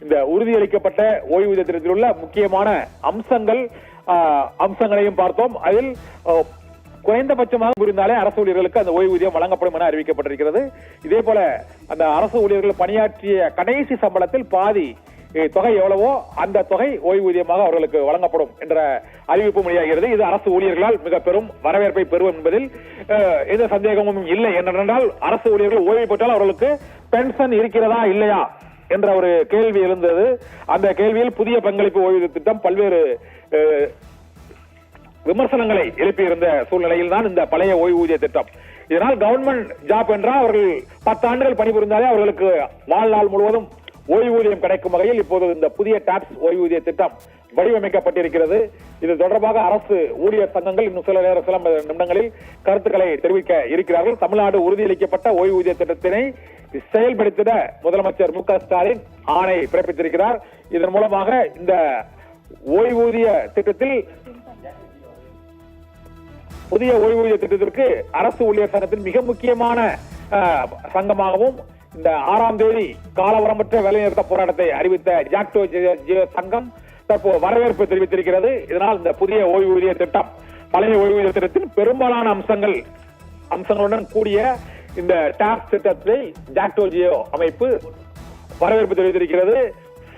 இந்த உறுதியளிக்கப்பட்ட ஓய்வூதிய திட்டத்தில் உள்ள முக்கியமான அம்சங்களையும் பார்த்தோம். அதில் குறைந்தபட்சமாக புரிந்தாலே அரசு ஊழியர்களுக்கு அந்த ஓய்வூதியம் வழங்கப்படும் என அறிவிக்கப்பட்டிருக்கிறது. இதே போல அந்த அரசு ஊழியர்கள் பணியாற்றிய கடைசி சம்பளத்தில் பாதி தொகை எவ்வளவோ அந்த தொகை ஓய்வூதியமாக அவர்களுக்கு வழங்கப்படும் என்ற அறிவிப்பு வெளியாகிறது. இது அரசு ஊழியர்களால் மிக பெரும் வரவேற்பை பெறும் என்பதில் எந்த சந்தேகமும் இல்லை. என்னென்றால் அரசு ஊழியர்கள் ஓய்வு பெற்றால் அவர்களுக்கு பென்ஷன் இருக்கிறதா இல்லையா என்ற ஒரு கேள்வி எழுந்தது. அந்த கேள்வியில் புதிய பங்களிப்பு ஓய்வூதிய திட்டம் பல்வேறு விமர்சனங்களை எழுப்பியிருந்த சூழ்நிலையில் தான் இந்த பழைய ஓய்வூதிய திட்டம். இதனால் கவர்மெண்ட் ஜாப் என்றால் அவர்கள் 10 ஆண்டுகள் பணிபுரிந்தாலே அவர்களுக்கு வாழ்நாள் முழுவதும் ஓய்வூதியம் கிடைக்கும் வகையில் இப்போது இந்த புதிய டாக்ஸ் ஓய்வூதிய திட்டம் வடிவமைக்கப்பட்டிருக்கிறது. இது தொடர்பாக அரசு ஊழியர் சங்கங்கள் இன்னும் சில நிமிடங்களில் கருத்துக்களை தெரிவிக்க இருக்கிறார்கள். தமிழ்நாடு உறுதியளிக்கப்பட்ட ஓய்வூதிய திட்டத்தினை செயல்படுத்திட முதலமைச்சர் மு.க. ஸ்டாலின் ஆணை பிறப்பித்திருக்கிறார். இதன் மூலமாக இந்த ஓய்வூதிய திட்டத்தில் புதிய ஓய்வூதிய திட்டத்திற்கு அரசு ஊழியர் சங்கத்தின் மிக முக்கியமான சங்கமாகவும் இந்த 6ஆம் தேதி காலவரம்பற்ற வேலைநிறுத்த போராட்டத்தை அறிவித்த ஜாக்டோ ஜியோ சங்கம் தற்போது வரவேற்பு தெரிவித்திருக்கிறது. இதனால் இந்த புதிய ஓய்வூதிய திட்டம் பழைய ஓய்வூதிய திட்டத்தின் பெரும்பாலான அம்சங்களுடன் கூடிய இந்த டாக்ஸ் திட்டத்தை ஜாக்டோ ஜியோ அமைப்பு வரவேற்பு தெரிவித்திருக்கிறது.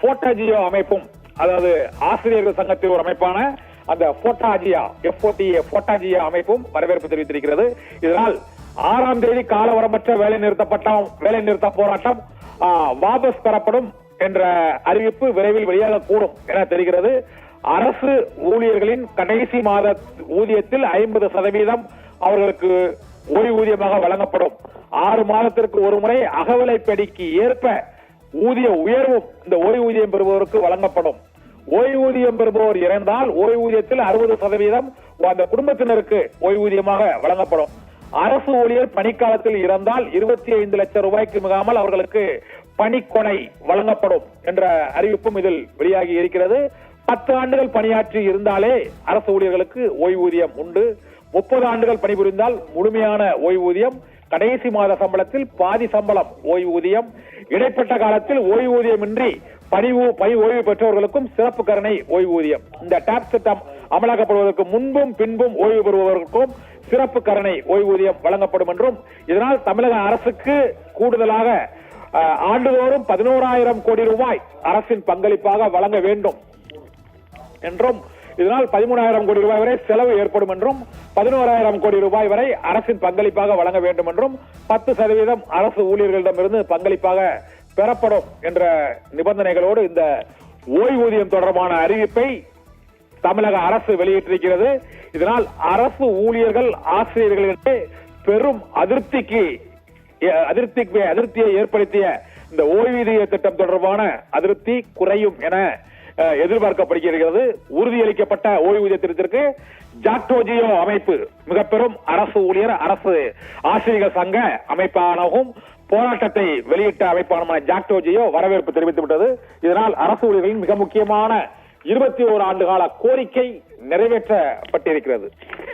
போட்டா ஜியோ அமைப்பும், அதாவது ஆசிரியர்கள் சங்கத்தில் ஒரு அமைப்பான அந்த போட்டா ஜியா அமைப்பும் வரவேற்பு தெரிவித்திருக்கிறது. இதனால் 6ஆம் தேதி காலவரம்பற்ற வேலைநிறுத்த போராட்டம் வாபஸ் பெறப்படும் என்ற அறிவிப்பு விரைவில் வெளியாகக்கூடும் என தெரிகிறது. அரசு ஊழியர்களின் கடைசி மாத ஊதியத்தில் 50% அவர்களுக்கு ஓய்வூதியமாக வழங்கப்படும். 6 மாதத்திற்கு ஒரு முறை அகவிலைப்படிக்கு ஏற்ப ஊதிய உயர்வும் இந்த ஓய்வூதியம் பெறுபவருக்கு வழங்கப்படும். ஓய்வூதியம் பெறுபவர் இறந்தால் ஓய்வூதியத்தில் 60% அந்த குடும்பத்தினருக்கு ஓய்வூதியமாக வழங்கப்படும். அரசு ஊழியர் பணிக்காலத்தில் இறந்தால் 25 லட்சம் ரூபாய்க்கு மிகாமல் அவர்களுக்கு பணிக்கொடை வழங்கப்படும் என்ற அறிவிப்பும் இதில் வெளியாகி இருக்கிறது. 10 ஆண்டுகள் பணியாற்றி இருந்தாலே அரசு ஊழியர்களுக்கு ஓய்வூதியம் உண்டு. 30 ஆண்டுகள் பணிபுரிந்தால் முழுமையான ஓய்வூதியம், கடைசி மாத சம்பளத்தில் பாதி சம்பளம் ஓய்வூதியம், இடைப்பட்ட காலத்தில் ஓய்வூதியமின்றி ஓய்வு பெற்றவர்களுக்கும் சிறப்பு கருணை ஓய்வூதியம். இந்த டாக்ஸ் திட்டம் அமலாக்கப்படுவதற்கு முன்பும் பின்பும் ஓய்வு பெறுபவர்களுக்கும் சிறப்பு கருணை ஓய்வூதியம் வழங்கப்படும் என்றும், இதனால் தமிழக அரசுக்கு கூடுதலாக ஆண்டுதோறும் 11,000 கோடி ரூபாய் அரசின் பங்களிப்பாக வழங்க வேண்டும் என்றும், இதனால் 13,000 கோடி ரூபாய் வரை செலவு ஏற்படும் என்றும், 11,000 கோடி ரூபாய் வரை அரசின் பங்களிப்பாக வழங்க வேண்டும் என்றும், 10% அரசு ஊழியர்களிடமிருந்து பங்களிப்பாக பெறப்படும் என்ற நிபந்தனைகளோடு இந்த ஓய்வூதியம் தொடர்பான அறிவிப்பை தமிழக அரசு வெளியிட்டிருக்கிறது. இதனால் அரசு ஊழியர்கள் ஆசிரியர்களிடையே பெரும் அதிருப்தியை ஏற்படுத்திய இந்த ஓய்வூதிய திட்டம் தொடர்பான அதிருப்தி குறையும் என எதிர்பார்க்கப்படுகிறது. உறுதியளிக்கப்பட்ட ஓய்வூதிய திட்டத்திற்கு ஜாக்டோ ஜியோ அமைப்பு மிக பெரும் அரசு ஆசிரியர்கள் சங்க அமைப்பானவும் போராட்டத்தை வெளியிட்ட அமைப்பான ஜாக்டோ ஜியோ வரவேற்பு தெரிவித்துவிட்டது. இதனால் அரசு ஊழியர்களின் மிக முக்கியமான 21 ஆண்டு கால கோரிக்கை நிறைவேற்றப்பட்டிருக்கிறது.